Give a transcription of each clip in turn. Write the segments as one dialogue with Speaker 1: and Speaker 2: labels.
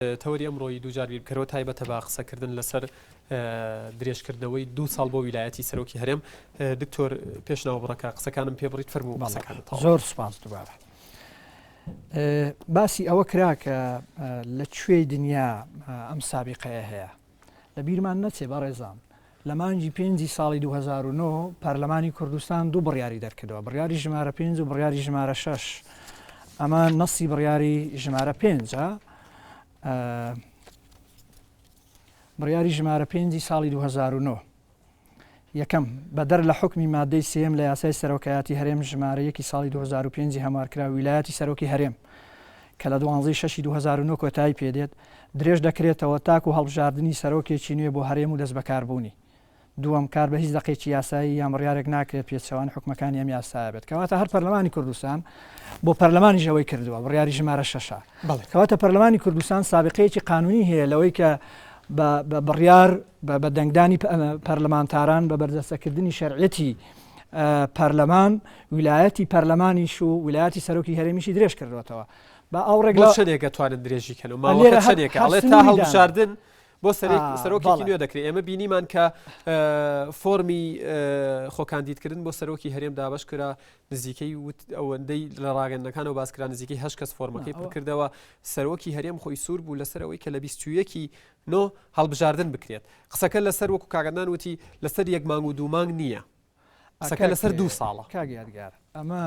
Speaker 1: تەوەری ئەمڕۆی دووجار بیرکەرەوە تایبەتە بە قسەکردن لەسەر درێژکردنەوەی 2 ساڵ بۆ ویلایەتی سەرۆکی هەرێم. دکتۆر پێشنەوە بڕەکە قسەکانم پێ بڕیت فەرموو قسەکانت.
Speaker 2: زۆر سپاس دووبارە. باسی ئەوە کرا کە لە کوێی دنیا ئەم سابقەیە هەیە لە بیرمان نەچێ بەڕێزان. لە مانگی 5 ساڵی 2009 پەرلەمانی کوردستان 2 بڕیاری دەرکردەوە، بڕیاری ژمارە 5 و بڕیاری ژمارە 6. ئەمە نەسی بڕیاری ژمارە 5 بڕیاری ژمارە 5 ساڵی 2009 یەکەم بەدەر لە حکمی مادەی سێم لە یاسای سەرۆکایەتی هەرێم ژمارە 1 ساڵی 2005 هەموارکرا ویلایەتی سەرۆکی هەرێم کە لە 12/6 2009 کۆتایی پێدێت درێژ دەکرێتەوە تاک و هەڵبژاردننی سەرۆکێکی نوێ بۆ هەرێم و دەست بەکاربوونی. دووەم کار بە هیچ دەقێکی یاسایی یان بڕیارێک ناکرێت پێچەوان حکومەکانی ئەم یاسایە بێت. کەواتە هەر پەرلەمانی کوردستان بۆ پەرلەمانی ژەوەی کردووە بڕیاری ژمارە 6. کەواتە پەرلەمانی کوردستان سابقەیەکی قانونی هەیە لەوەی کە بە بڕیار بە دەنگدانی پەرلەمانتاران بە بەردەستەکردنی شەرعەتی پەرلەمان ویلایەتی پەرلەمانیش و ویلایەتی سەرۆکی هەرێمیشی درێژ کردوێتەوە. بە ئەو ڕێگە
Speaker 1: شەدێکە توانن درێژی کەن و ماوەکە شەدێکە ئەڵێ تا هەڵبژاردن بۆ سەرۆکێکی نوێ دەکرێت. ئێمە بینیمان کە فۆرمی خۆکاندیدکردن بۆ سەرۆکی هەرێم دابش کرا نزیکەی ئەوەندەی لە ڕاگەندەکانەوە باسکرا نزیکەی 8 کەس فۆرمەکەی پڕکردەوە. سەرۆکی هەرێم خۆی سوور بوو لەسەرەوەی کە لە 21 نۆ هەڵبژاردن بکرێت. قسەکە لەسەر وەکو کاگەندان وتی لەسەر 1 مانگ و 2 مانگ نییە، قسەکە لەسەر 2 ساڵە.
Speaker 2: کاگیادگار ئەمە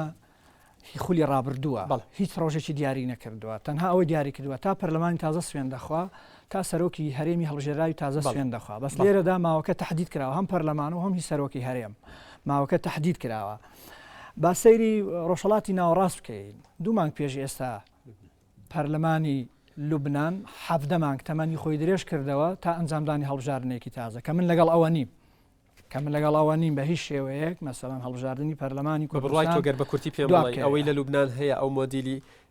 Speaker 2: خولی ڕابردووە، هیچ ڕۆژێکی دیاری نەکردووە، تەنها ئەوەی دیاری کردووە تا پەرلەمانی تازە سوێن دەخوا تا سەرۆکی هەرێمی هەڵبژێراوی تازە سوێن دەخوا. بەس لێرەدا ماوەکە تەحدید کراوە، هەم پەرلەمان و هەم هی سەرۆکی هەرێم ماوەکە تەحدید کراوە. با سەیری ڕۆژهەڵاتی ناوەڕاست بکەین. 2 مانگ پێش ئێستا پەرلەمانی لوبنان 17 مانگ تەمەنی خۆی درێژ کردەوە تا ئەنجامدانی هەڵبژاردنێکی تازە کە من لەگەڵ ئەوە نیم بە هیچ شێوەیەک مەسەڵەن هەڵبژاردننی پەرلەمانی
Speaker 1: کوردستان. بڕای تۆگەر بە کورتی پێم بڵێ ئەوەی لە لوبنان هەیە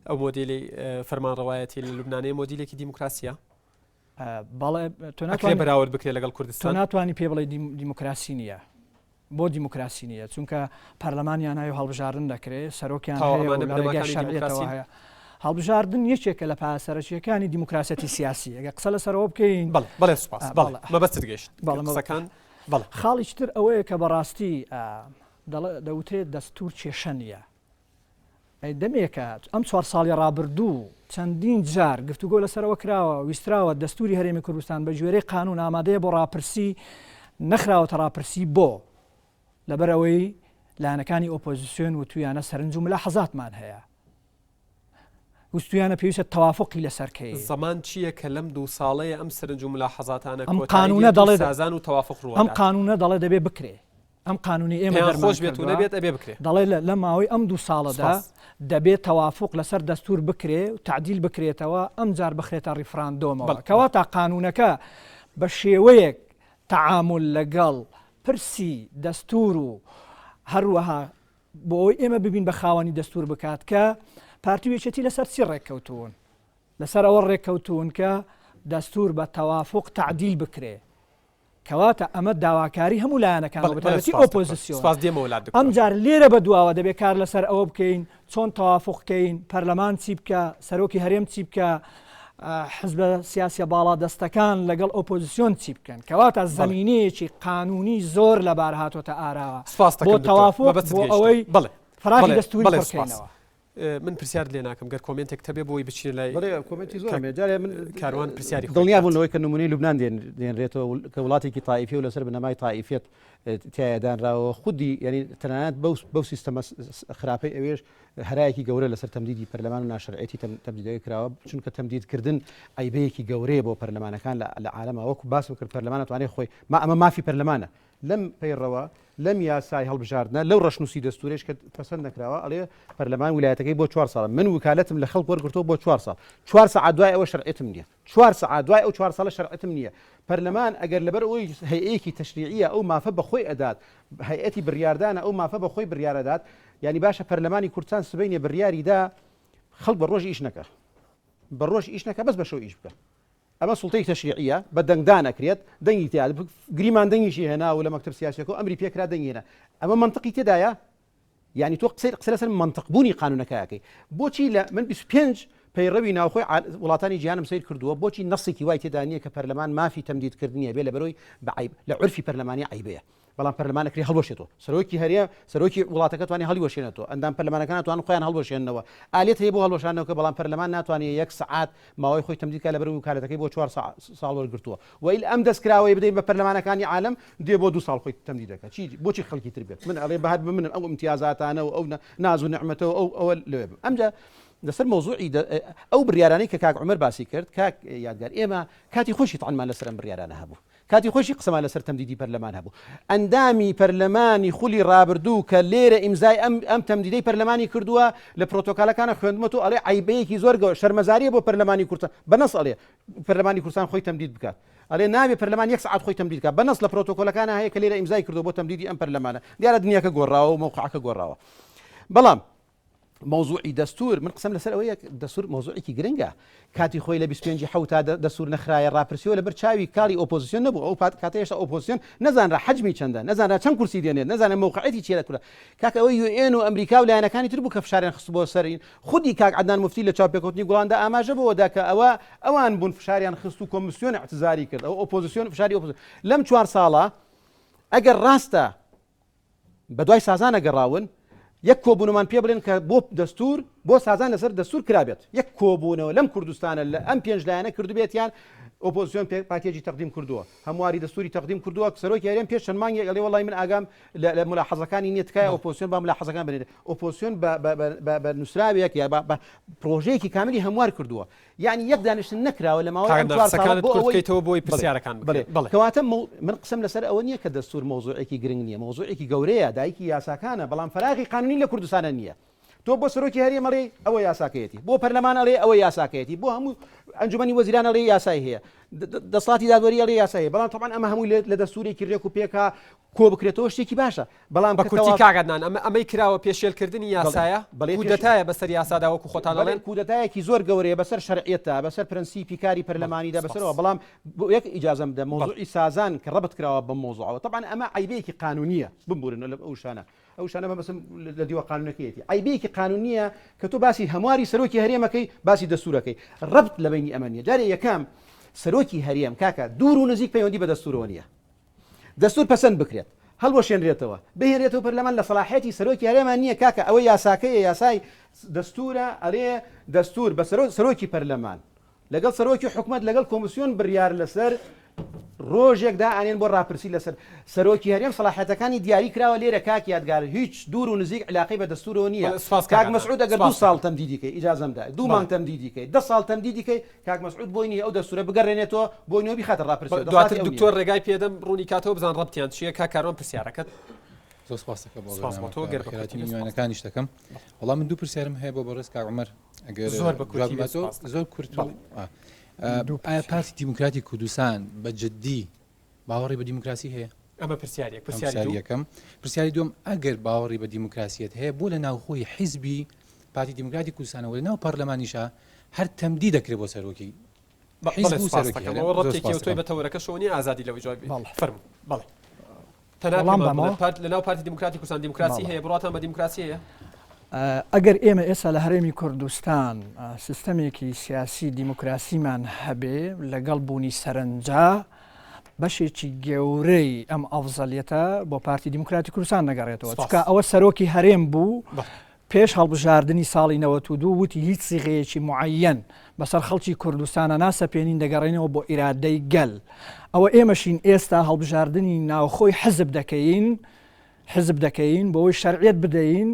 Speaker 1: ئەو مۆدیلی فەرمانڕەوایەتی لە لوبنانەیە مۆدیلێکی دیموکراسیە.
Speaker 2: بەڵێ تۆ
Speaker 1: ناتوانێت بەراورد بکرێت لەگەڵ کوردستان.
Speaker 2: تۆ ناتوانانی پێ بڵێ دیموکراسی نییە. بۆ دیموکراسی نییە چونکە پەرلەمانیان هەیە و هەڵبژاردن دەکرێت، سەرۆکیان هەیە. هەڵبژاردن یەکێکە لە پاسەرچیەکانی دیموکراسەتی سیاسی. ئەگە قسە لەسەرەوە بکەین
Speaker 1: بەڵێ سوپاس مەبەستت گەشت قسەکان.
Speaker 2: خاڵیشتر ئەوەیە کە بەڕاستی دەوترێت دەستور کێشە نییە. دەمێکە ئەم 4 ساڵی ڕابردوو چەندین جار گفتوگۆ لەسەرەوە کراوە ویستراوە دەستوری هەرێمی کوردستان بە ژێرەی قانون ئامادەیە بۆ ڕاپرسی نەخراوەتە ڕاپرسی بۆ لەبەرەوەی لایەنەکانی ئۆپۆزیسیۆن و تویانە سەرنج و ملاحەزاتمان هەیە. وستویانە پێویستە تەوافقی لەسەرکەی.
Speaker 1: زەمان چییە کە لەم 2 ساڵەیە ئەم سەرنج و ملاحەزاتانە
Speaker 2: ئەم قانونە دەڵێ
Speaker 1: سازان و تەوافق ڕوە
Speaker 2: ئەم قانونە دەڵێ دەبێ بکرێ. ئەم قانونی ئێمە
Speaker 1: دەرخۆش بێت و نەبێت ئەبێ بکرێ.
Speaker 2: دەڵێ لە ماوەی ئەم 2 ساڵەدا دەبێت تەوافق لەسەر دەستور بکرێ و تعدیل بکرێتەوە ئەم جار بخرێتە ڕیفراندۆمەوە. کەواتە قانونەکە بە شێوەیەک تەعامل لەگەڵ پرسی دەستور و هەروەها بۆ ئەوەی ئێمە ببین بە خاوەنی دەستور بکات کە پارتیوێچەتی لەسەر چی ڕێککەوتون لەسەر ئەوە ڕێککەوتون کە دەستور بە تەوافق تعدیل بکرێ. کەواتە ئەمە داواکاری هەموو لایەنەکان بەتایبەتی ئۆپۆزیسیۆن. ئەم جار لێرە بە دواوە دەبێت کار لەسەر ئەوە بکەین چۆن تەوافق بکەین، پەرلەمان چی بکە، سەرۆکی هەرێم چی بکە، حزبە سیاسیە باڵا دەستەکان لەگەڵ ئۆپۆزیسیۆن چی بکەن. کەواتە زەمینەیەکی قانونی زۆر لەبار هاتوۆتە ئاراوە بۆ تەوافق بۆ ئەوەی فراغی دەستوری بکەینەوە.
Speaker 1: من پرسیار لێ ناکەم گەر کۆمنتێک تەبێ بۆی بچین لای
Speaker 3: کۆمنتی زۆر من
Speaker 1: کاروان پرسیاری
Speaker 3: دڵنیا بوونەوەی کە نمونەی لوبنان دێنرێتەوە کە وڵاتێکی تایفی و لەسەر بنەمای تایفێت تایەدانراوە خودی ینی تەنانەت بەو سیستەمە خراپەی ئەوێش هەرایەکی گەورە لەسەر تەمدیدی پەرلەمان و ناشرعەتی تەمدیدەوەی کراوە چونکە تەمدیدکردن ئایبەیەکی گەورەیە بۆ پەرلەمانەکان لە عالەمە وەکو باس کرد پەرلەمان توانێت خۆی ئەمە مافی پەرلەمانە لەم پەیڕەوە لەم یاسای هەڵبژاردنە لەو ڕەشنووسی دەستورێش کە پەسەند نەکراوە ئەڵێ پەرلەمان ویلایەتەکەی بۆ 4 ساڵە من وکالەتم لە خەڵک وەرگرتەوە بۆ 4 ساڵ 4 سەعات دوای ئەوە شەرعەتم نییە 4 سەعات دوای ئەو 4 ساڵە شەرعەتم نییە. پەرلەمان ئەگەر لەبەر ئەوەی هەیئەیەکی تەشریعیە ئەو مافە بەخۆی ئەدات هەیئەتی بڕیاردانە ئەو مافە بەخۆی بڕیارەدات ینی باشە پەرلەمانی کوردستان سبەینێ بڕیاریدا خەڵک بە ڕۆژ ئیش نەکە بە ڕۆژ ئیش نەکە بەس بەشەو ئیش بکە. ئەمە سوڵتەی تەشریعیە بە دەنگدان ئەکرێت دەنگی تیا گریمان دەنگیشی هێنا و لە مەکتەب سیاسیەکە و ئەمری پێکرا دەنگێنە. ئەمە منطقی تێدایە یعنی تۆ قسە لەسەر منطق بوونی قانونەکەیەکەی بۆچی لە من 25 پەیڕەوی ناوخۆی وڵاتانی جیهانم سیر کردووە بۆچی نەسێکی وای تێدا نییە کە پەرلەمان مافی تەمدیدکردنیە بێ لە بەرەوەی لە عرفی پەرلەمانی عیبەیە بەڵام پەرلەمانەکری هەڵوەشێتەوە سەرۆکی هەریە سەرۆکی وڵاتەکە توانێت هەڵوەشێنێتەوە ئەندام پەرلەمانەکان ناتوان خۆیان هەڵوەشێنەوە ئالێت هەیە بۆ هەڵوەشانەوە کە بەڵام پەرلەمان ناتوانێت 1 سعات ماوەی خۆی تەمدیدکە لە بەرەوەی وکالەتەکەی بۆ 4 ساڵ وەرگرتووە وئیل ئەم دەستکراوەی بدەین بە پەرلەمانەکانی عالم دێ بۆ 2 ساڵ خۆی تەمدیدەکە چی بۆچی خەڵکی تر بێت من ئەڵێ بەهات بمنن ئەو امتیازاتانە و ئەو ناز و نعمەتەوە ئەوە لەوێ ئەمجا لەسەر مۆزوعی ئەو بڕیارانەی کە کاک عومەر باسی کرد کاک یادگار ئێمە کاتی خۆشی تەعنمان لەسەر ئەم بڕیارانە هەبوو کاتی خۆشی قسەمان لەسەر تەمدیدی پەرلەمان هەبوو ئەندامی پەرلەمانی خولی ڕابردوو کە لێرە ئیمزای ئەم تەمدیدەی پەرلەمانی کردووە لە پرۆتۆکالەکانە خوێندمەوە ئەڵێ عیبەیەکی زۆر شەرمەزاریە بۆ پەرلەمانی کوردستان بەنەس ئەڵێ پەرلەمانی کوردستان خۆی تەمدید بکات ئەڵێ نابێ پەرلەمان 1 سعات خۆی تەمدید بکات بەنەس لە پرۆتۆکۆلەکانە هەیە کە لێرە ئیمزای کردو بۆ تەمدیدی ئەم پەرلەمانە دیارە دنیاکە گۆڕاوە و موقعەکە گۆڕاوە بەڵام موضوعی دەستور من قسم لەسەر ئەوەیە دەستور مۆزوعێکی گرنگە کاتی خۆی لە 25 حوتا دەستور نەخرایە ڕاپرسیەوە لەبەر چاوی کاری ئۆپۆزیسیۆن نەبوو ئەو کاتە هێشتا ئۆپۆزیسیۆن نەزانرا حەجمی چەندە نەزانرا چەند کورسی دێنێت نەزانە موقعەتی چیە لە کورە کاک ئەوەی UN و ئەمریکا و لایەنەکانی تر بوو کە فشاریان خست بۆ سەرین خودی کاک عەدنان مفتی لە چاوپێکەوتنی گوڵاندا ئاماژە بەوەدا کە ئەوان بوون فشاریان خست و کۆمیسیۆن اعتزاری کرد ئەو ئۆپۆزیسیۆن فشاری ئۆپۆزیسیۆن لەم 4 ساڵە ئەگەر ڕاستە بەدوای سازان ئەگەڕاون یەک کۆبوونەمان پێ بڵێن کە بۆ دەستور بۆ سازان لەسەر دەستور کرابێت یەک کۆبوونەوە لەم کوردستانە لە ئەم 5 لایەنە کردوبێت یان ئۆپۆزیسیۆن پاکێجی تەقدیم کردووە هەمواری دەستوری تەقدیم کردووە سەرۆکی هەرێم پێش چەند مانگێک ئەڵێ وەڵای من ئاگام لە ملاحەزەکانی نییە تکایە ئۆپۆزیسیۆن با ملاحەزەکان بنێت ئۆپۆزیسیۆن بە نووسراوێک یا بە پرۆژەیەکی کاملی هەموار کردووە یعنی یەک دانیشتن نەکراوە لە
Speaker 1: ماوەیەوەی بۆی پرسیارەکان
Speaker 3: کەواتە من قسم لەسەر ئەوە نییە کە دەستور مۆزوعێکی گرنگ نییە مۆزوعێکی گەورەیە دایکی یاساکانە بەڵام فەراغی قانونی لە کوردستانە نییە تۆ بۆ سەرۆکی هەرێم ئەڵێ ئەوە یاساکەیەتی بۆ پەرلەمان ئەڵێ ئەوە یاساکەیەتی بۆ هەموو ئەنجومەنی وەزیران ئەڵێ یاسای هەیە دەسڵاتی دادوەری ئەڵێ یاسای بەڵام تەمان ئەمە هەمووی لە دەستورێکی ڕێک و پێکا کۆ بکرێتەوە شتێکی باشە بەڵام
Speaker 1: بە کورتی کاگەدنان ئەمەی کراوە پێشێلکردنی یاسایە کودەتایە بەسەر یاسادا وەکو خۆتان دەڵێن
Speaker 3: کودەتایەکی زۆر گەورەیە بەسەر شەرعیەتە بەسەر پرەنسیپی کاری پەرلەمانیدا بەسەرەوە بەڵام یەک ئیجازەم بدە مۆزوعی سازان کە ڕەبت کراوە بە مۆزوعەوە طبعا ئەمە عیبەیەکی قانونیە بمبورن لە ئەو شانە بەسم لە دیوە قانونەکەیەتی عیبەیەکی قانونیە کە تۆ باسی هەمواری سەرۆکی هەرێمەکەی باسی دەستورەکەی ڕەبت لە بینی ئەمە نیە جارێ یەکەم سەرۆکی هەرێم کاکە دوور و نزیک پەیوەندی بە دەستورەوە نییە دەستور پەسەند بکرێت هەڵوەشێنرێتەوە بهێنرێتەوە پەرلەمان لە سەلاحیەتی سەرۆکی هەرێمان نییە کاکە ئەوە یاساکەیە یاسای دەستورە ئەڵێ دەستور بە سەرۆکی پەرلەمان لەگەڵ سەرۆکی حکومەت لەگەڵ کۆمیسیۆن بڕیار لەسەر ڕۆژێکدا ئانێن بۆ ڕاپرسی لەسەر سەرۆکی هەرێم سەلاحیەتەکانی دیاری کراوە لێرە کاک یادگار هیچ دوور و نزیک علاقەی بە دەستورەوە نییە کاک مەسعود ئەگەر 2 ساڵ تەمدیدیکەی ئیجازەمدا 2 مانگ تەمدیدیکەی 10 ساڵ تەمدیدیکەی کاک مەسعود بۆی نییە ئەو دەستورە بگەڕێنێتەوە بۆی نەوە بیخاتە ڕاپرسی
Speaker 1: دواتر دکتۆر ڕێگای پێدەم ڕوونی کاتەوە بزان ڕەبتیان چییە کاکارۆن پرسیارەکەت
Speaker 4: زۆر سپاسەکە بۆ خێراتی میوانەکانی شتەکەم وەڵام من دوو پرسیارم هەیە بۆ بەڕێز کاک عومەر ئەگەر زۆر کورت ئایا پارتی دیموکراتی کوردستان بە جددی باوەڕی بە دیموکراسی هەیە
Speaker 1: ئەمە پرسیاری
Speaker 4: یەکەم پرسیاری دوم ئەگەر باوەڕی بە دیموکراسیەت هەیە بۆ لە ناوخۆی حیزبی پارتی دیموکراتی کوردستانەوە لە ناو پەرلەمانیشە هەر تەمدید دەکرێت بۆ سەرۆکی
Speaker 1: ڕەبتێکی بە تەورەکە شۆنی ئازادی لەوەی جواب فەرموو بەڵێ لە ناو پارتی دیموکراتی کوردستان دیموکراسی هەیە بڕاتان بە دیموکراسی هەیە
Speaker 2: ئەگەر ئێمە ئێستا لە هەرێمی کوردستان سیستەمێکی سیاسی دیموکراسیمان هەبێ لەگەڵ بوونی سەرنجا بەشێکی گەورەی ئەم ئەفزەلیەتە بۆ پارتی دیموکراتی کوردستان نەگەڕێتەوە چونکە ئەوە سەرۆکی هەرێم بوو پێش هەڵبژاردننی ساڵی 92 وتی هیچ سیغەیەکی معەن بەسەر خەڵکی کوردستانە ناسەپێنین دەگەڕێنەوە بۆ ئیرادەی گەل ئەوە ئێمەشین ئێستا هەڵبژاردننی ناوخۆی حزب دەکەین بۆەوەی شەرعیەت بدەین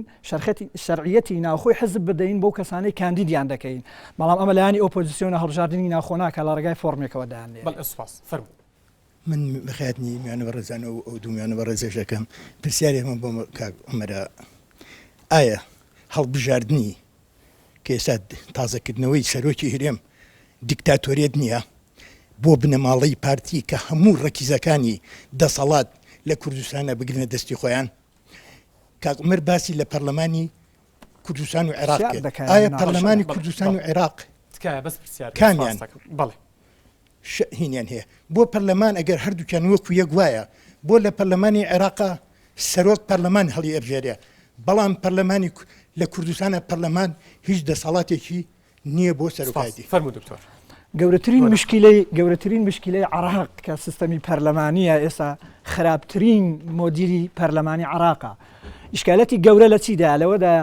Speaker 2: شەرعیەتی ناوخۆی حزب بدەین بۆ کەسانەی کاندیدیان دەکەین بەڵام ئەمە لایانی ئۆپۆزیسیۆنە هەڵبژاردننی ناوخۆ ناکە لە ڕێگای فۆرمێکەوە دانێ
Speaker 5: من بەخاتنی میانە بەڕێزانە و ئەو دوو میانە بەڕێزێشەکەم پرسیاری من بۆ کاک عومەرە ئایا هەڵبژاردننی کە ئێستا تازەکردنەوەی سەرۆکی هەرێم دیکتاتۆریەت نییە بۆ بنەماڵەی پارتی کە هەموو ڕەکیزەکانی دەسەڵات لە کوردستانە بگرنە دەستی خۆیان کاک عومەر باسی لە پەرلەمانی کوردستان و عێراق کرد ئایا پەرلەمانی کوردستان و عێراق کامیان هینیان هەیە بۆ پەرلەمان ئەگەر هەردووکیان وەکو یەک وایە بۆ لە پەرلەمانی عێراقا سەرۆک پەرلەمان هەڵی ئەبژێرێ بەڵام پەرلەمانی لە کوردستانە پەرلەمان هیچ دەسەڵاتێکی نییە بۆ سەرۆکایەتی.
Speaker 1: فەرموو دکتۆر.
Speaker 2: گەورەترین مشکلەی عراق کە سیستەمی پەرلەمانیە ئێستا خراپترین مۆدیری پەرلەمانی عراقا. ئیشکالەتی گەورە لە چیدا لەوەدا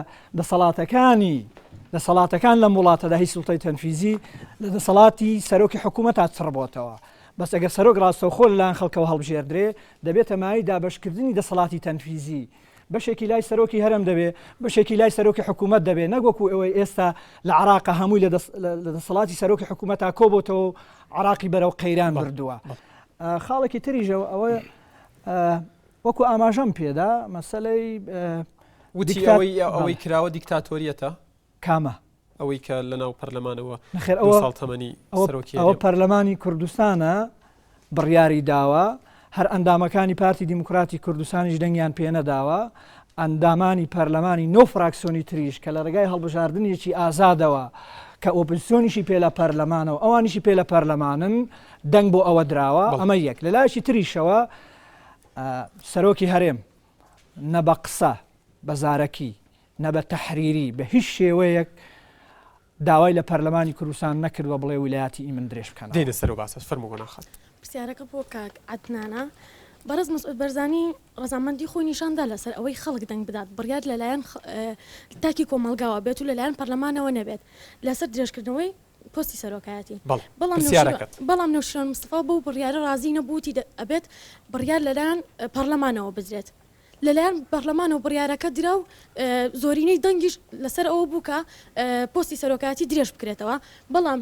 Speaker 2: دەسەڵاتەکان لە وڵاتەدا هیچ سوڵتەی تەنفیزی لە دەسەڵاتی سەرۆکی حکوومەت چڕبۆتەوە. بەس ئەگەر سەرۆک ڕاستەوخۆ لەلایەن خەڵکەوە هەڵبژێردرێ دەبێتە مای دابەشکردنی دەسەڵاتی تەنفیزی بەشێکی لای سەرۆکی هەرم دەبێ بەشێکی لای سەرۆکی حکوومەت دەبێ نەگوەکو ئەوەی ئێستا لە عراقا هەمووی لە دەسەڵاتی سەرۆکی حکوومەتا کۆبۆتەوە عراقی بەرەو قەیران بردووە. خاڵێکی تریژەوە ئەوە وەکو ئاماژەم پێدا مەسەلەی
Speaker 1: وتی ئەوەی کراوە دیکتاتۆریەتە
Speaker 2: کامە
Speaker 1: ئەوەی کە لەناو پەرلەمانەوە
Speaker 2: ساڵ
Speaker 1: تەمەنی
Speaker 2: ئەوە پەرلەمانی کوردستانە بڕیاری داوە هەر ئەندامەکانی پارتی دیموکراتی کوردستانیش دەنگیان پێنەداوە ئەندامانی پەرلەمانی نۆ فراکسیۆنی تریش کە لە ڕێگای هەڵبژاردنێکی ئازادەوە کە ئۆپۆزیسیۆنیشی پێ لە پەرلەمانەوە ئەوانیشی پێ لە پەرلەمانن دەنگ بۆ ئەوە دراوە ئەمە یەک لە لایەکی تریشەوە سەرۆکی هەرێم نە بە قسە بەزارەکی نە بە تەحریری بە هیچ شێوەیەک داوای لە پەرلەمانی کوردستان نەکردوە بڵێ ویلایەتی ئیمن درێژ بکەن.
Speaker 1: دێنە سەر و باسە فەرموو ناخات.
Speaker 6: پرسیارەکە بۆ کاک عەدنانە بەڕێز مەسعود بەرزانی ڕەزامەندی خۆی نیشاندا لەسەر ئەوەی خەڵک دەنگ بدات بڕیار لەلایەن تاکی کۆمەلگاوە بێت و لەلایەن پەرلەمانەوە نەبێت لەسەر درێژکردنەوەی پۆستی سەرۆکایەتی. بەڵام نەوشیرۆن مستەفا بەو بڕیارە رازی نەبووتی ئەبێت بڕیار لەلایەن پەرلەمانەوە بزرێت. لەلایەن پەرلەمانەوە بڕیارەکە درا و زۆرینەی دەنگیش لەسەر ئەوە بوو کە پۆستی سەرۆکایەتی درێژ بکرێتەوە بەڵام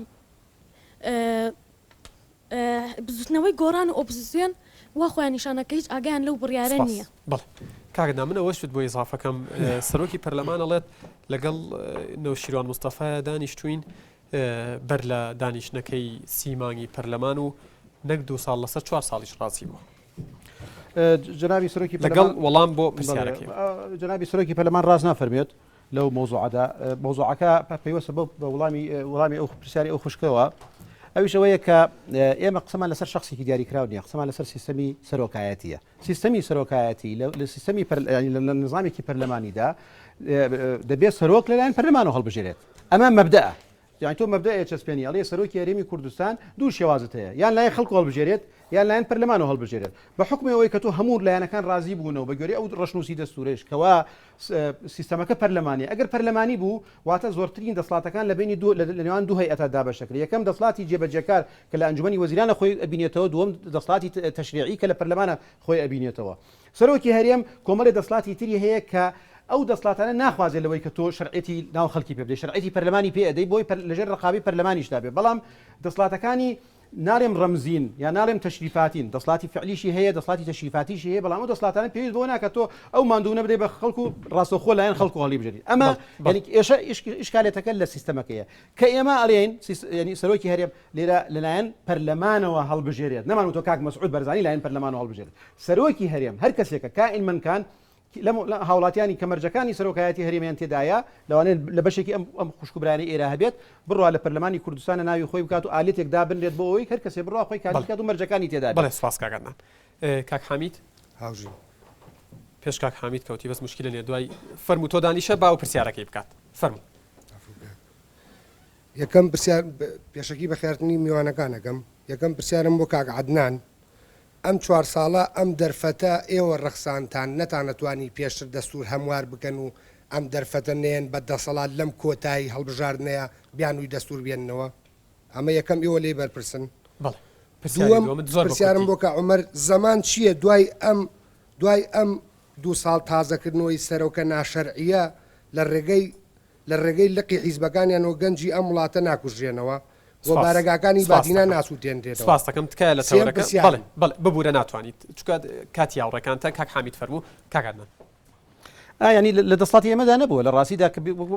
Speaker 6: بزوتنەوەی گۆڕان و ئۆپۆزیسیۆن وا خۆیان نیشانەکە هیچ ئاگیان لەو بڕیارە نییە.
Speaker 1: کاکدا من ئەوەشت بۆ ئیزافەکەم سەرۆکی پەرلەمان ئەڵێت لەگەڵ نەوشیروان مستەفا دانیشتوین بەر لە دانیشتنەکەی سیمانی پەرلەمان و نەک 2 ساڵ لەسەر 4 ساڵیش ڕاستی بووە.
Speaker 3: جنابی سەرۆکی
Speaker 1: لەگەڵ وەڵام بۆ پرسیارەکەی
Speaker 3: جنابی سەرۆکی پەرلەمان ڕاز نافەرمێت لەو مۆزوعەدا مۆزوعەکە پێوەستە بە وەڵامی ئەو پرسیاری ئەو خوشکەوە ئەویش ئەوەیە کە ئێمە قسەمان لەسەر شخصێکی دیاریکراو نییە قسەمان لەسەر سیستەمی سەرۆکایەتیە سیستەمی سەرۆکایەتی لە سیستەمی لە نظامێکی پەرلەمانیدا دەبێت سەرۆک لەلایەن پەرلەمانەوە هەڵبژێرێت ئەمە مەبدەئە یان تۆ مەبدەئە چەسپێنی ئەڵێ سەرۆکی هەرێمی کوردستان دوو شێوازت هەیە یان لایەن خەڵکو هەڵبژێرێت یان لایەن پەرلەمانەوە هەڵبژێرێت بە حکمی ئەوەی کە تۆ هەموو لایەنەکان ڕازی بوونەوە بە گوێرەی ئەو ڕەشنووسی دەستورێش کەوا سیستەمەکە پەرلەمانی ئەگەر پەرلەمانی بوو واتە زۆرترین دەسڵاتەکان لە بینی لە نێوان دوو هەیئەتە دابەشەکرێت یەکەم دەسڵاتی جێبەجێکار کە لە ئەنجومەنی وەزیرانە خۆی ئەبینێتەوە دووەم دەسڵاتی تەشریعی کە لە پەرلەمانە خۆی ئەبینێتەوە سەرۆکی هەرێم کۆمەڵی دەسڵاتی تری هەیە کە ئەو دەسڵاتانە ناخوازێت لەوەی کە تۆ شەرعەتی ناو خەڵکی پێ بدەیت شەرعەتی پەرلەمانی پێ ئەدەی بۆی لەژێر ڕقابی پەرلەمانیشدا بێت بەڵام دەسڵاتەکانی ناڵێم ڕەمزین یا ناڵێم تەشریفاتین دەسڵاتی فعلیشی هەیە دەسڵاتی تەشریفاتیشی هەیە بەڵام ئەو دەسڵاتانە پێویست بۆ ناکە تۆ ئەو ماندوو نەبدەی بە خەڵکو ڕاستەوخۆ لایەن خەڵکو هەڵی بژێریت ئەمە ئێشە ئیشکالێتەکە لە سیستەمەکەیە کە ئێمە ئەڵێن ینی سەرۆکی هەرێم لێرە لەلایەن پەرلەمانەوە هەڵبژێرێت نەمان تۆ کاک مەسعود بەرزانی لایەن پەرلەمانەوە هەڵبژێرێت سەرۆکی هەرێم هەر کەسێکە کائین من کان لە هاوڵاتیانی کەمەرجەکانی سەرۆکایەتی هەرێمیان تێدایە لەوانێت لە بەشێکی ئەم خوشکبرانی ئێرە هەبێت بڕوا لە پەرلەمانی کوردستانە ناوی خۆی بکات و ئالێتێکدا بنرێت بۆ ئەوەی هەر کەسێ بڕوا خۆی کاری بکات و مەرجەکانی تێدا
Speaker 1: بەڵێ سپاس کاکەتان کاک حامید
Speaker 7: هاوژی
Speaker 1: پێش کاک حامید کەوتی بەس مشکلە نیە دوای فەرموو تۆ دانیشە باو پرسیارەکەی بکات فەرموو
Speaker 7: یەکەم پرسیار پێشەکی بەخێرتنی میوانەکانەکەم یەکەم پرسیارم بۆ کاک عەدنان ئەم 4 ساڵە ئەم دەرفەتە ئێوە ڕەخسانتان نەتانەتوانی پێشتر دەستور هەموار بکەن و ئەم دەرفەتە نێن بە دەسەڵات لەم کۆتایی هەڵبژاردنەیە بیانووی دەستور بێننەوە ئەمە یەکەم ئێوە لێ بەرپرسن پرسیارم بۆ کە عومەر زەمان چییە دوای ئەم 2 ساڵ تازەکردنەوەی سەرۆکە ناشەرعیە لە ڕێگەی لقی حیزبەکانیانەوە گەنجی ئەم وڵاتە ناکوژێنەوە بۆ بارەگاکانی بادینا ناسووتێنرێت
Speaker 1: سپاس دەکەم تکایە لە تەورەکە بەڵێ ببوورە ناتوانیت چکات کاتی هاوڕێکانتە کاک حامید فەرموو کاکاتمان
Speaker 3: ینی لە دەسڵاتی ئێمەدا نەبووە لە ڕاستیدا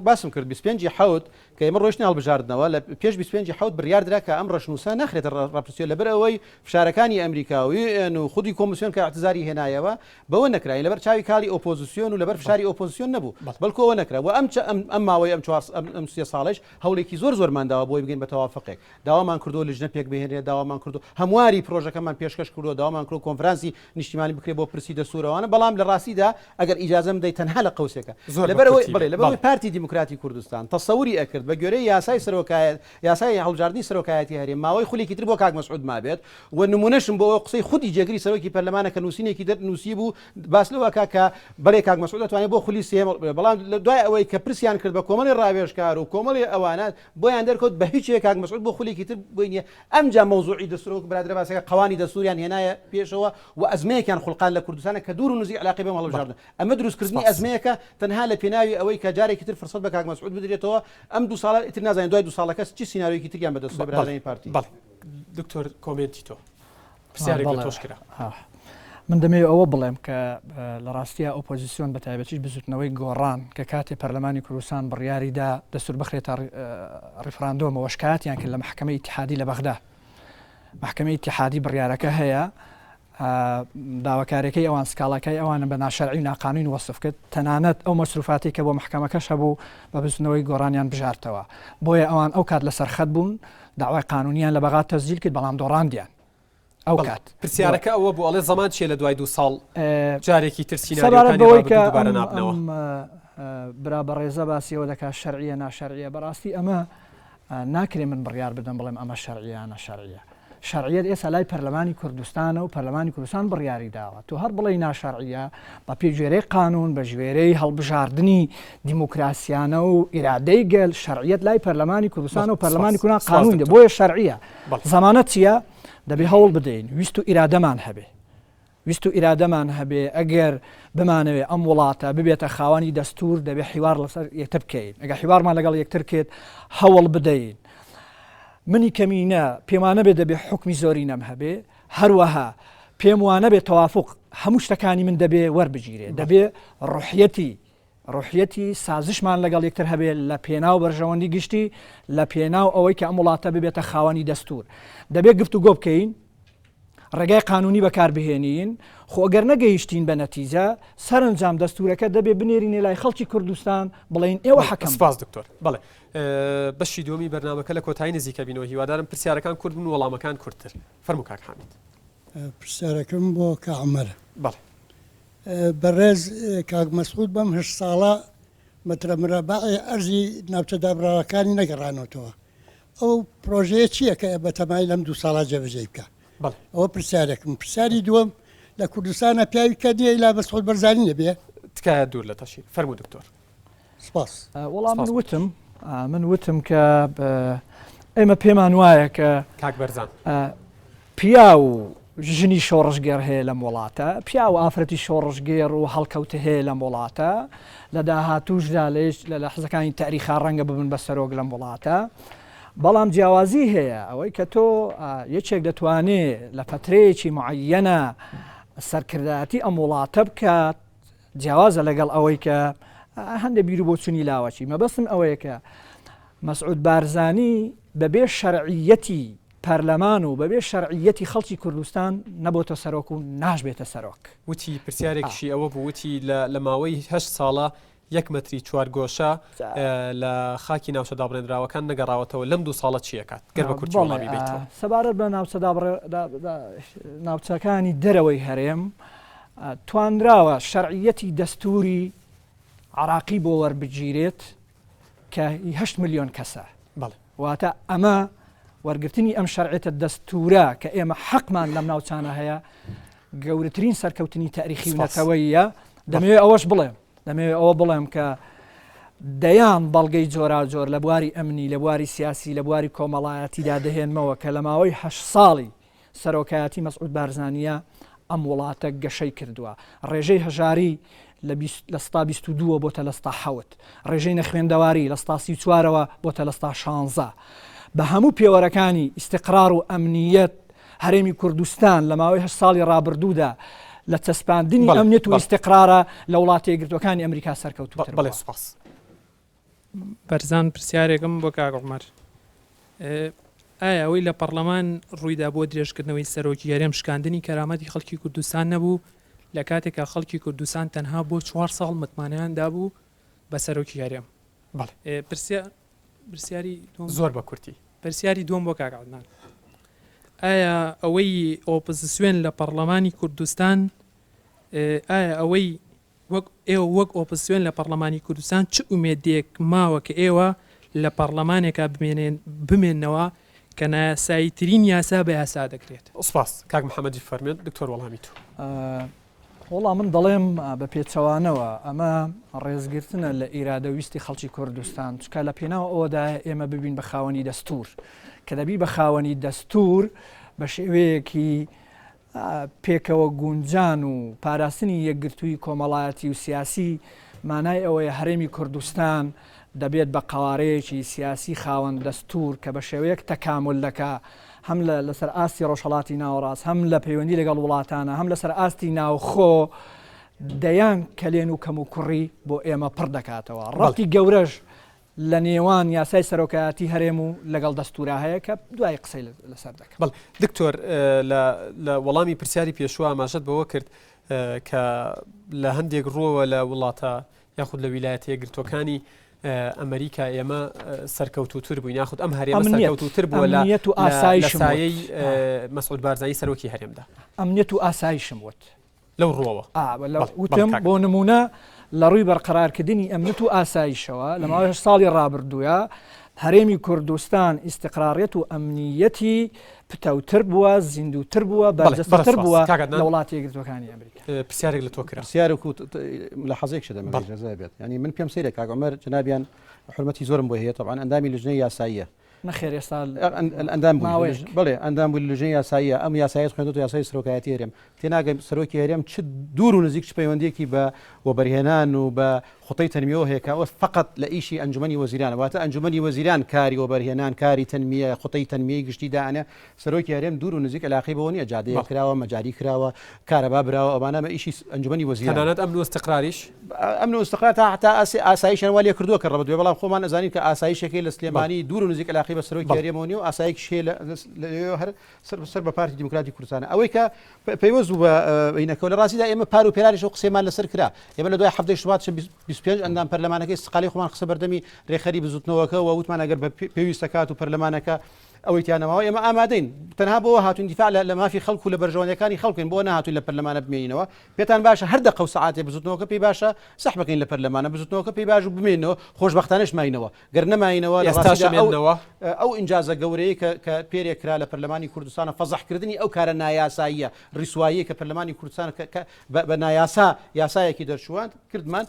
Speaker 3: باسم کرد 25 حوت کە ئێمە ڕۆژنی هەڵبژاردنەوە لە پێش 25 حوت بڕیاردرا کە ئەم ڕەشنووسە ناخرێتە ڕاپرسیۆ لەبەر ئەوەی فشارەکانی ئەمریکاوی و خودی کۆمیسیۆن کە اعتزاری هێنایەوە بەوە نەکرای لەبەر چاوی کاڵی ئۆپۆزیسیۆن و لەبەر فشاری ئۆپۆزیسیۆن نەبوو بەڵکو ئەوە نەکرا و ئەم ماوەی ئەم 3 ساڵش هەوڵێکی زۆرمانداوە بۆی بگەین بە تەوافقێک داوامان کردو لەژنە پێک بهێنێت داوامان کردو هەمواری پرۆژەکەمان پێشکەش کردو داوامان کرد کۆنفرانسی نیشتیمانی بکرێت بۆ پرسی دەسوورەوەوانە بەڵام لە ڕاستیدا ئەگەر ئیجازەم دەیت تەنها تەنها لە قوسێکە لەبەرەوەی بڵێ لەبەرەوەی پارتی دیموکراتی کوردستان تەسەوری ئەکرد بە گوێرەی یاسای سەرۆکایەت یاسای هەڵبژاردننی سەرۆکایەتی هەرێم ماوەی خولێکی تر بۆ کاک مەسعود مابێت و نمونەشم بۆ قسەی خودی جێگری سەرۆکی پەرلەمانە کە نووسینێکی دەرنووسی بوو باس لەوە کە بەڵێ کاک مەسعود دەتوانێت بۆ خولی سێم بەڵام لە دوای ئەوەی کە پرسیان کرد بە کۆمەڵی ڕاوێژکار و کۆمەڵی ئەوانات بۆیان دەرکەوت بە هیچ کاک مەسعود بۆ خولێکی تر بووینە ئەمجا مەوزوعی دەسوور برادرە باسەکە قوانی دەسووریان هێنایە پێشەوە و ئەزمەیەکیان خوڵقان لە کوردستانە کە دوور و نزیک علاقەی بەم هەڵبژاردن ئەمە دروستکردنی ئەزمەیەکە تەنها لە پێناوی ئەوەی کە جارێکی تر فرسەت بە کاک مەسعود بدرێتەوە ئەم 2 ساڵە ئیتر نازانین دوای 2 ساڵەکە چی سیناریۆیەکی تریان بەدەست برادرانی پارتی
Speaker 1: دکتۆر کۆمنتی تۆ پرسیارێک لە تۆش کرا
Speaker 2: من دەمەوێت ئەوە بڵێم کە لە ڕاستیە ئۆپۆزیسیۆن بە تایبەتیش بزوتنەوەی گۆڕان کە کاتێ پەرلەمانی کوردستان بڕیاریدا دەستور بخرێتە ڕیفراندۆمەوە شکایەتیان کرد لە محکەمەی ئیتیحادی لە بەغدا محکەمەی ئیتیحادی بڕیارەکە هەیە داواکاریەکەی ئەوان سکاڵەکەی ئەوانە بە ناشەرعی و ناقانونی وەسف کرد تەنانەت ئەو مەسروفاتی کە بۆ محکەمەکەش هەبوو بە بزنەوەی گۆڕانیان بژارتەوە بۆیە ئەوان ئەو کات لەسەر خەت بوون داوای قانونیان لە بەغا تەسجیل کرد بەڵام دۆڕاندیان ئەو کات
Speaker 1: پرسیارەکە ئەوە بوو ئەڵێ زەمان چیە لە دوای 2 ساڵ جارێکی تر سیناریۆکانی دووبارە نابنەوە
Speaker 2: برا بەڕێزە باسیەوە دەکات شەرعیە ناشەرعیە بەڕاستی ئەمە ناکرێ من بڕیار بدەم بڵێم ئەمە شەرعیە ناشەرعیە شەرعیەت ئێستا لای پەرلەمانی کوردستانە و پەرلەمانی کوردستان بڕیاری داوە تو هەر بڵێ ناشەرعیە بە پێگوێرەی قانون بە ژێرەی هەڵبژاردننی دیموکراسیانە و ئیرادەی گەل شەرعیەت لای پەرلەمانی کوردستان و پەرلەمانی کوردستان قانون دێ بۆیە شەرعیە زەمانەت چییە دەبێ هەوڵ بدەین ویست و ئیرادەمان هەبێ ویست و ئیرادەمان هەبێ ئەگەر بمانەوێ ئەم وڵاتە ببێتە خاوەنی دەستور دەبێ حیوار لەسەر یەکتر بکەین ئەگە حیوارمان لەگەڵ یەکتر کێت هەوڵ بدەین منی کەمینە پێمانە بێ دەبێ حکمی زۆری نەم هەبێ هەروەها پێم وانە بێ تەوافق هەموو شتەکانی من دەبێ وەربگیرێ دەبێ ڕوحیەتی سازشمان لەگەڵ یەکتر هەبێ لە پێناو بەرژەوەندی گشتی لە پێناو ئەوەی کە ئەم وڵاتە ببێتە خاوەنی دەستور دەبێت گفتوگۆ بکەین ڕێگای قانونی بەکاربهێنین خۆ ئەگەر نەگەیشتین بە نەتیجە سەرنجام دەستورەکە دەبێ بنێرینێ لای خەڵکی کوردستان بڵین ئێوە حەکەم
Speaker 1: سپاس دکتۆر بەڵێ بەشی دومی بەرنامەکە لە کۆتایی نزیکە بینەوە هیوادارم پرسیارەکان کورد بن و وەڵامەکان کورتتر فەرموو کاک حامید
Speaker 8: پرسیارەکەم بۆ کە عومەر
Speaker 1: بەڵێ
Speaker 8: بەڕێز کاک مەسعود بەم 8 ساڵە مەترە مرەباعی ئەرزی ناوچە دابراوەکانی نەگەڕانەوەتەوە ئەو پرۆژەیە چییە کە بە تەمای لەم 2 ساڵە جێبەجێ بکە ئەوە پرسیارێکم پرسیاری دووەم لە کوردستانە پیاوی کە دێ لا مەسعود بەرزانی نەبێ
Speaker 1: تکایە دوور لە تەشیر فەرموو دکتۆر
Speaker 8: سپاس
Speaker 2: وەڵام من وتم کە ئێمە پێمان وایە کە
Speaker 1: کاک بەرزان
Speaker 2: پیا و ژنی شۆڕژگەر هەیە لەم وڵاتە پیا و ئافرەتی شۆڕژگێر و هەڵکەوتە هەیە لەم وڵاتە لە داهاتووشدا لێش لە حەزەکانی تاریخا ڕەنگە ببن بە سەرۆک لەم وڵاتە بەڵام جیاوازی هەیە ئەوەی کە تۆ یەکێک دەتوانێت لە فترەیەکی معەنە سەرکردایەتی ئەم وڵاتە بکات جیاوازە لەگەڵ ئەوەی کە هەندێک بیر بۆ چوونی لاوەچی مەبەستم ئەوەیە کە مەسعود بارزانی بەبێ شەرعیەتی پەرلەمان و بەبێ شەرعیەتی خەڵکی کوردستان نەبۆتە سەرۆک و ناشبێتە سەرۆک
Speaker 1: وتی پرسیارێکشی ئەوە بوو وتی لە ماوەی 8 ساڵە 1 مەتری 4 گۆشە لە خاکی ناوچە دابڕێنراوەکان نەگەڕاوەتەوە لەم 2 ساڵە چیەکات گەر بە کورتی وەڵامی بیتەوە
Speaker 2: سەبارەت بە ناوچەکانی دەرەوەی هەرێم توانراوە شەرعیەتی دەستوری عراقی بۆ وەربگیرێت کە 8 ملیۆن کەسە واتە ئەمە وەرگرتنی ئەم شەرعێتە دەستورە کە ئێمە حەقمان لەم ناوچانە هەیە گەورەترین سەرکەوتنی تاریخی نەتەوەیە دەمەوێت ئەوەش بڵێم دەمەوێت ئەوە بڵێم کە دەیان بەڵگەی جۆرا جۆر لە بواری ئەمنی لە بواری سیاسی لە بواری کۆمەڵایەتیدا دەهێنمەوە کە لە ماوەی 8 ساڵی سەرۆکایەتی مەسعود بارزانیە ئەم وڵاتە گەشەی کردووە ڕێژەی هەژاری لە 22 بۆتە لە 7 ڕێژەی نەخوێندەواری لە 34ەوە بۆتە لە 16 بە هەموو پێوەرەکانی ئیستیقرار و ئەمنیەت هەرێمی کوردستان لە ماوەی 8 ساڵی ڕابردوودا لە چەسپاندنی ئەمنیەت و ئیستیقرارە لە وڵاتی یەکگرتوەکانی ئەمریکا سەرکەوتووتر
Speaker 1: بەڵێ سوپاس
Speaker 9: بەرزان پرسیارێکم بۆ کاک عومەر ئایا ئەوەی لە پەرلەمان ڕوویدا بۆ درێژکردنەوەی سەرۆکی هەرێم شکاندنی کەرامەتی خەڵکی کوردستان نەبوو لە کاتێکە خەڵکی کوردستان تەنها بۆ 4 ساڵ متمانەیاندا بوو بە سەرۆکی هەرێم پرسیاری
Speaker 1: زۆر بە کورتی
Speaker 9: پرسیاری دووەم بۆ کاک عەدنان ئایا ئەوەی ئۆپۆزیسیۆن لە پەرلەمانی کوردستان ئایا ئەوەی ئێوە وەک ئۆپۆزیسیۆن لە پەرلەمانی کوردستان چ ئومێدێک ماوە کە ئێوە لە پەرلەمانێکا بمێنەوە کە ناساییترین یاسا بە یاسا دەکرێت.
Speaker 1: سپاس کاک محەممەدی فەرمێت دکتۆر وەڵامی تو.
Speaker 2: وەڵام من دەڵێم بە پێچەوانەوە ئەمە ڕێزگرتنە لە ئیرادەویستی خەڵکی کوردستان چکە لە پێناوە ئەوەدا ئێمە ببین بە خاوەنی دەستور کە دەبی بە خاوەنی دەستور بە شێوەیەکی پێکەوە گونجان و پاراستنی یەکگرتووی کۆمەڵایەتی و سیاسی مانای ئەوەیە هەرێمی کوردستان دەبێت بە قوارەیەکی سیاسی خاوەن دەستور کە بە شێوەیەک تەکامل دەکا هەم لەسەر ئاستی ڕۆژهەڵاتی ناوەڕاست هەم لە پەیوەندی لەگەڵ وڵاتانە هەم لەسەر ئاستی ناوخۆ دەیان کەلێن و کەم و کوڕی بۆ ئێمە پڕ دەکاتەوە. ڕەتی گەورەش لە نێوان یاسای سەرۆکایەتی هەرێم و لەگەڵ دەستورا هەیە کە دوای قسەی لەسەر دەکەم.
Speaker 1: بەڵ دکتۆر لە وەڵامی پرسیاری پێشوە ئاماژەت بەوە کرد کە لە هەندێک ڕۆوە لە وڵاتە یاخود لە ویلایەتە یەکگرتوەکانی ئەمریکا ئێمە سەرکەوتوتر بووین یاخود ئەم هەرێمە سەرکەوتوتر بووە لە لەسایەی مەسعود بارزانی سەرۆکی هەرێمدا.
Speaker 2: ئەمنیەت و ئاسایشم وت
Speaker 1: لەو ڕۆوە
Speaker 2: وتم بۆ نمونە لە ڕووی بەرقەرارکردنی ئەمنیەت و ئاسایشەوە لە ماوەی ساڵی ڕابردووە هەرێمی کوردستان ئیستقراڕیەت و ئەمنیەتی پتەوتر بووە زیندووتر بووە بەرجەستر بووە لە وڵاتی یەکگرتوەکانی ئەمریکا.
Speaker 1: پرسیارێک لە تۆ کرا
Speaker 3: پرسیارێک لە حەزێک شدەمە ڕێزا بێت ینی من پێم سەیرە کاک عومەر جنابیان حرمەتی زۆرم بۆ هەیە طبعاً ئەندامی لژنەی یاساییە
Speaker 2: نەخێر ئێستا
Speaker 3: ئەندام بڵێ ئەندام بوو لژنەی یاساییە ئەم یاسایەت خوێندەوە یاسای سەرۆکایەتی هەرێم تێناگەم سەرۆکی هەرێم چ دوور و نزیک پەیوەندێکی بە وەبەرهێنان و بە خوتەی تەنمیەوە هەیە کە ئەوە فقط لە ئیشی ئەنجومەنی وەزیرانە واتە ئەنجومەنی وەزیران کاری وەبەرهێنان کاری تەنمیە خوتەی تەنمیەی گشتی داانە سەرۆکی هەرێم دوور و نزیک علاقەی بەوە نیە جادەیە کراوە مەجاری کراوە کارەبا براوە ئەوانە بە ئیشی ئەنجومەنی وەزیران
Speaker 1: تەنانەت ئەمن و استقراریش
Speaker 3: ئەمن و استقرار تا ئاسایشیان وەلی کردووە کە ڕەبدوێ بەڵام خۆمان ئەزانین کە ئاسایشێکی لە سلێمانی دوور و نزیک علاقەی بە سەرۆکی هەرێمەوە نیە و ئاسایەکی شێ هەر سەر بە پارتی دیموکراتی کوردستانە ئەوەی کە پەیوەست بە بینەکەوە لە ڕاستیدا ئێمە پار و پێراریش و قسەیمان لەسەر کرا ئێمە لە دوای هەفتەی شوات 25 ئەندام پەرلەمانەکەی استقالی خۆمان قسە بەردەمی ڕێخەری بزوتنەوەکە و وتمان ئەگەر بە پێویستە کات و پەرلەمانەکە ئەوەی تیانەوەەوە ئێمە ئامادەین تەنها بۆ هاتوین دیفاع لە مافی خەڵکو و لە بەرژەوەندەکانی خەڵکن بۆ نهاتوین لە پەرلەمانە بمێنینەوە پێتان باشە هەر دقە و سەعاتێ بزوتنەوەکە پێی باشە سەح بکەین لە پەرلەمانە بزوتنەوەکە پێی باش و بمێنەوە خۆشبەختانەش ماینەوە گەر نەماینەوە ئەو ئینجازە گەورەیە کە پێرێکرا لە پەرلەمانی کوردستانە فەزەحکردنی ئەو کارە نایاساییە ڕیسواییە کە پەرلەمانی کوردستان بە نایاسا یاسایەکی دەرچوان کردمان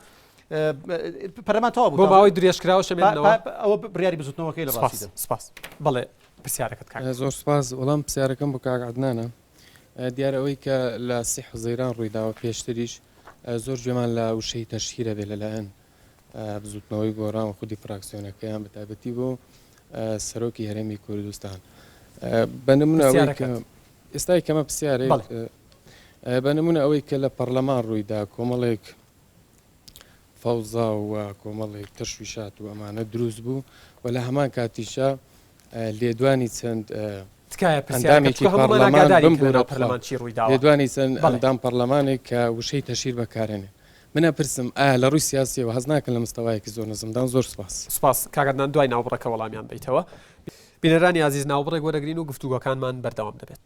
Speaker 3: پەرلەمان تەواو بوو
Speaker 1: بۆ ماوەی درێژکراوە شەمێنەوە
Speaker 3: ئەوە بڕیاری بزوتنەوەکەی لە ڕاستیدا
Speaker 1: سپاس بەڵێ پرسیارەکەت کاک
Speaker 10: زۆر سپاس وەڵام پرسیارەکەم بۆ کاک عەدنانە دیارە ئەوەی کە لە سی حوزەیران ڕوویداوە پێشتریش زۆر گوێمان لە وشەی تەشکیرە بێ لەلایەن بزوتنەوەی گۆڕان و خودی فراکسیۆنەکەیان بە تایبەتی بۆ سەرۆکی هەرێمی کوردستان بە نمونە ئەوەی کە ئێستا کەمە پرسیارێک بە نمونە ئەوەی کە لە پەرلەمان ڕوویدا کۆمەڵێک فەوزا و کۆمەڵێک تەشویشات و ئەمانە دروست بوو و لە هەمان کاتیشە لێدوانی چەند ئەندامێکی پەرلەمان لێدوانی چەند ئەندام پەرلەمانێک کە وشەی تەشیر بەکارێنێ منە پرسم ئایا لە ڕووی سیاسیەوە هەز ناکەن لە مستەوایەکی زۆر نەزمدان زۆر
Speaker 1: سپاس کاگەدان دوای ناوبڕەکە وەڵامیان بیتەوە بینەرانی عزیز ناوبڕێک وەرەگرین و گفتوگۆکانمان بەردەوام دەبێت.